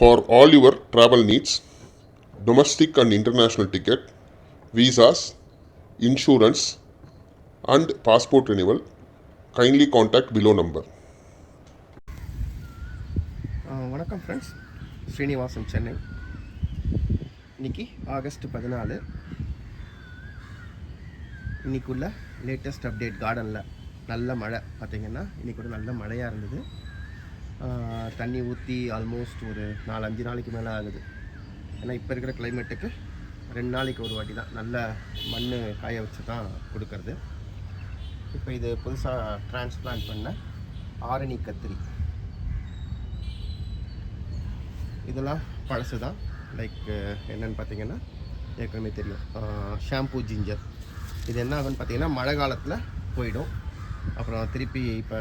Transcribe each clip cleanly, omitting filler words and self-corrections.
For all your travel needs, domestic and international ticket, visas, insurance, and passport renewal, kindly contact below number. வணக்கம் friends, Srinivasan Chennai. இன்றைக்கி August 14. இன்றைக்குள்ள latest update. கார்டனில் நல்ல மழை. பார்த்திங்கன்னா இன்றைக்கி ஒரு நல்ல மழையாக இருந்தது. தண்ணி ஊற்றி ஆல்மோஸ்ட் ஒரு 4-5 நாளைக்கு மேலே ஆகுது. ஏன்னா இப்போ இருக்கிற கிளைமேட்டுக்கு 2 நாளைக்கு ஒரு வாட்டி தான் நல்ல மண் காய வச்சு தான் கொடுக்கறது. இப்போ இது புதுசாக டிரான்ஸ்பிளான்ட் பண்ண ஆரணி கத்திரி. இதெல்லாம் பழசு தான். லைக் என்னென்னு பார்த்தீங்கன்னா ஏற்கனவே தெரியும், ஷாம்பூ ஜிஞ்சர். இது என்ன ஆகுன்னு பார்த்தீங்கன்னா மழை காலத்தில் போயிடும். அப்புறம் திருப்பி இப்போ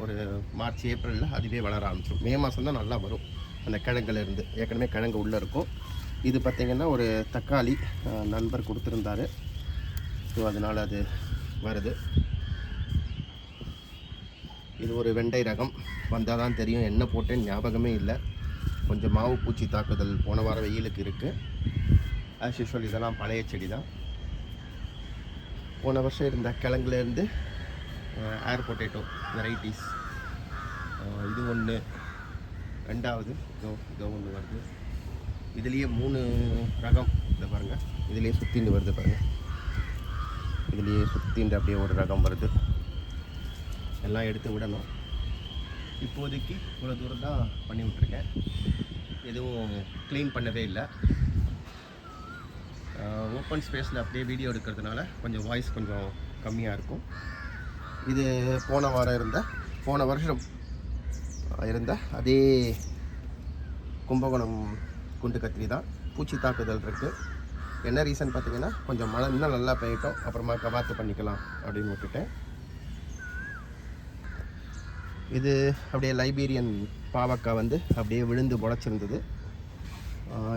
ஒரு மார்ச் ஏப்ரலில் அதுவே வளர ஆரம்பிச்சிடும். மே மாதம் தான் நல்லா வரும் அந்த கிழங்குலேருந்து. ஏற்கனவே கிழங்கு உள்ளே இருக்கும். இது பார்த்திங்கன்னா ஒரு தக்காளி நண்பர் கொடுத்துருந்தாரு. ஸோ அதனால் அது வருது. இது ஒரு வெண்டை ரகம். வந்தால் தான் தெரியும். என்ன போட்டேன்னு ஞாபகமே இல்லை. கொஞ்சம் மாவு பூச்சி தாக்குதல் போன வாரம் வெயிலுக்கு இருக்குது. ஆஸ் யூஷுவல் இதெல்லாம் பழைய செடி தான். போன வருஷம் இருந்த கிழங்குலேருந்து ஏர் பொட்டேட்டோ வெரைட்டிஸ். இது ஒன்று, ரெண்டாவது இதோ ஒன்று வருது. இதுலேயே 3 ரகம். இதை பாருங்கள், இதுலேயே சுற்றின்னு வருது பாருங்கள். இதுலேயே சுற்றின்னு அப்படியே ஒரு ரகம் வருது. எல்லாம் எடுத்து விடணும். இப்போதைக்கு இவ்வளோ தூரம் தான் பண்ணி விட்ருக்கேன். எதுவும் க்ளீன் பண்ணவே இல்லை. ஓப்பன் ஸ்பேஸில் அப்படியே வீடியோ எடுக்கிறதுனால கொஞ்சம் வாய்ஸ் கொஞ்சம் கம்மியாக இருக்கும். இது போன வருஷம் இருந்த அதே கும்பகோணம் குண்டு கத்திரி தான். பூச்சி தாக்குதல் இருக்குது. என்ன ரீசன் பார்த்தீங்கன்னா, கொஞ்சம் மழை இன்னும் நல்லா பெய்யட்டும், அப்புறமா கவாத்து பண்ணிக்கலாம் அப்படின்னு விட்டுட்டேன். இது அப்படியே லைபீரியன் பாவக்காய் வந்து அப்படியே விழுந்து முளைச்சிருந்தது.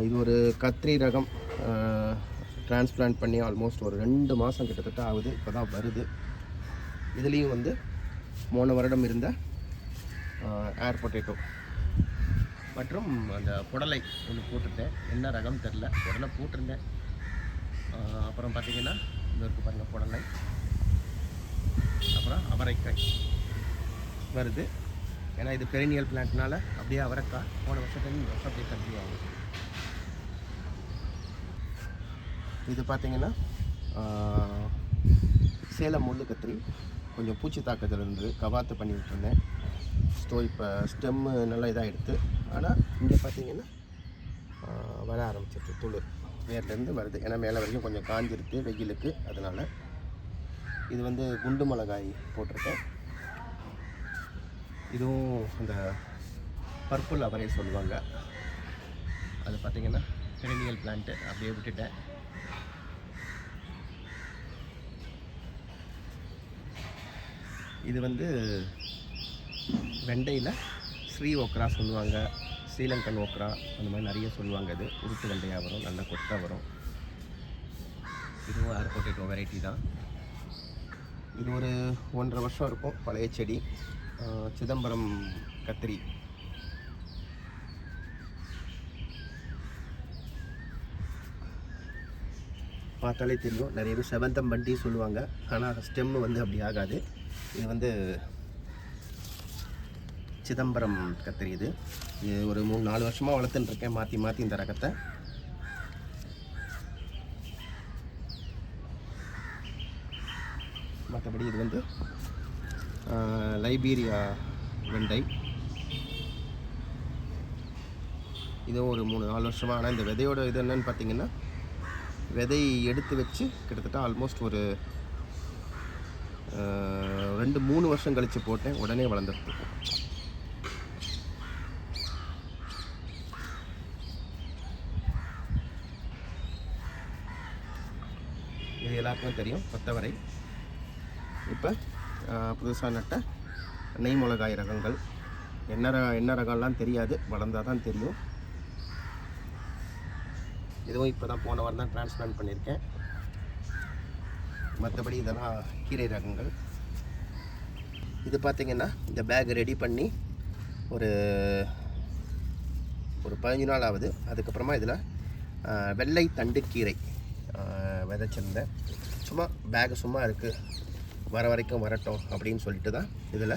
இது ஒரு கத்திரி ரகம். டிரான்ஸ்பிளான்ட் பண்ணி ஆல்மோஸ்ட் ஒரு 2 மாதம் கிட்டத்தட்ட ஆகுது. இப்போ தான் வருது. இதுலேயும் வந்து போன வருடம் இருந்த ஏர் பொட்டேட்டோ மற்றும் அந்த புடலை ஒன்று போட்டிருந்தேன். என்ன ரகம் தெரில, புடலை போட்டிருந்தேன். அப்புறம் பார்த்திங்கன்னா இந்த இருக்குது பாருங்கள் புடலை. அப்புறம் அவரைக்காய் வருது. ஏன்னா இது பெரினியல் பிளான்ட்னால அப்படியே அவரைக்காய் போன வருஷத்துலேருந்து இந்த வருஷம் அப்படியே கண்டினியூ ஆகும். இது பார்த்திங்கன்னா சேலம் முள்ளு கத்திரி. கொஞ்சம் பூச்சி தாக்குதல் இருந்தது, கவாத்து பண்ணி விட்டுருந்தேன். ஸோ இப்போ ஸ்டெம்மு நல்லா இதாக எடுத்து. ஆனால் இங்கே பார்த்திங்கன்னா வர ஆரம்பிச்சிருச்சு. துளிர் வேர்லேருந்து வருது. ஏன்னா மேலே வரைக்கும் கொஞ்சம் காஞ்சிருக்கு வெயிலுக்கு. அதனால் இது வந்து குண்டு மிளகாய் போட்டிருக்கேன். இதுவும் அந்த பர்பிள் அவரை சொல்லுவாங்க. அது பார்த்திங்கன்னா பெரினியல் பிளான்ட்டு அப்படியே விட்டுட்டேன். இது வந்து வெண்டையில் ஸ்ரீ ஓக்ரா சொல்லுவாங்க, ஸ்ரீலங்கன் ஓக்ரா, அந்த மாதிரி நிறைய சொல்லுவாங்க. இது உருட்டு வெண்டையாக வரும், நல்ல கொத்தாக வரும். இதுவும் ஏர் பொட்டேட்டோ வெரைட்டி தான். இது ஒரு 1.5 வருஷம் இருக்கும் பழைய செடி. சிதம்பரம் கத்திரி. பார்த்தாலே தெரியும். நிறைய பேர் செவந்தம் பண்டி சொல்லுவாங்க. ஆனால் ஸ்டெம்மு வந்து அப்படி ஆகாது. இது வந்து சிதம்பரம் கத்திரி. இது ஒரு 3-4 வருஷமாக வளர்த்துன்னு இருக்கேன், மாற்றி இந்த ரகத்தை. மற்றபடி இது வந்து லைபீரியா வெண்டை. இதுவும் ஒரு 3-4 வருஷமாக. ஆனால் இந்த விதையோட இது என்னன்னு பார்த்தீங்கன்னா, விதை எடுத்து வச்சு கிட்டத்தட்ட ஆல்மோஸ்ட் ஒரு 2-3 வருஷம் கழித்து போட்டேன். உடனே வளர்ந்துருக்கு. இது எல்லாருக்குமே தெரியும், கொத்தவரை. இப்போ புதுசாக நட்ட நெய் மிளகாய் ரகங்கள். என்ன ரகம்லாம் தெரியாது, வளர்ந்தால் தான் தெரியும். இதுவும் இப்போ தான் போன வாரம் தான் டிரான்ஸ்பிளான்ட் பண்ணியிருக்கேன். மற்றபடி இதெல்லாம் கீரை ரகங்கள். இது பார்த்திங்கன்னா இந்த பேக் ரெடி பண்ணி ஒரு 15 நாள் ஆகுது. அதுக்கப்புறமா இதில் வெள்ளை தண்டுக்கீரை விதைச்சிருந்தேன். சும்மா பேகு சும்மா இருக்குது, வர வரைக்கும் வரட்டும் அப்படின்னு சொல்லிட்டு தான் இதில்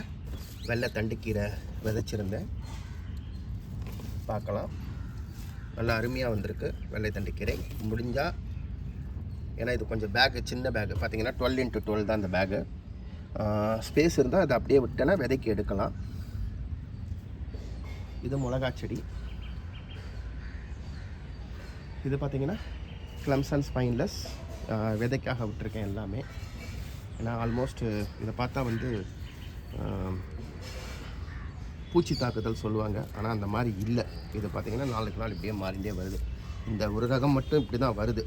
வெள்ளை தண்டுக்கீரை விதைச்சிருந்தேன். பார்க்கலாம், நல்லா அருமையாக வந்திருக்கு வெள்ளை தண்டுக்கீரை. முடிஞ்சால், ஏன்னா இது கொஞ்சம் பேகு சின்ன பேகு பார்த்தீங்கன்னா 12x12 தான் இந்த பேகு. ஸ்பேஸ் இருந்தால் அதை அப்படியே விட்டேன்னா விதைக்கு எடுக்கலாம். இது மிளகா செடி. இது பார்த்திங்கன்னா கிளம்சன் ஸ்பைன்லெஸ், விதைக்காக விட்டுருக்கேன் எல்லாமே. ஏன்னா ஆல்மோஸ்ட் இதை பார்த்தா வந்து பூச்சி தாக்குதல் சொல்லுவாங்க, ஆனால் அந்த மாதிரி இல்லை. இது பார்த்திங்கன்னா நாளுக்கு நாள் இப்படியே மாறிண்டே வருது. இந்த ஒரு ரகம் மட்டும் இப்படி தான் வருது.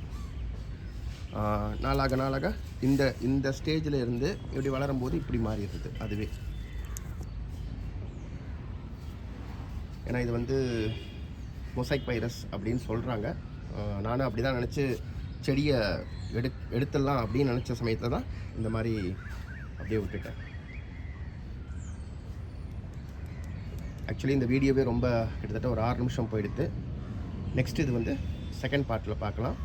நாளாக இந்த ஸ்டேஜில் இருந்து இப்படி வளரும்போது இப்படி மாறிடுது அதுவே. ஏன்னா இது வந்து மொசைக் வைரஸ் அப்படின்னு சொல்கிறாங்க. நானும் அப்படி தான் நினச்சி செடியை எடுத்துடலாம் அப்படின்னு நினச்ச சமயத்தில் தான் இந்த மாதிரி அப்படியே விட்டுட்டேன். ஆக்சுவலி இந்த வீடியோவே ரொம்ப கிட்டத்தட்ட ஒரு 6 நிமிஷம் போயிடுது. நெக்ஸ்ட் இது வந்து செகண்ட் பார்ட்டில் பார்க்கலாம்.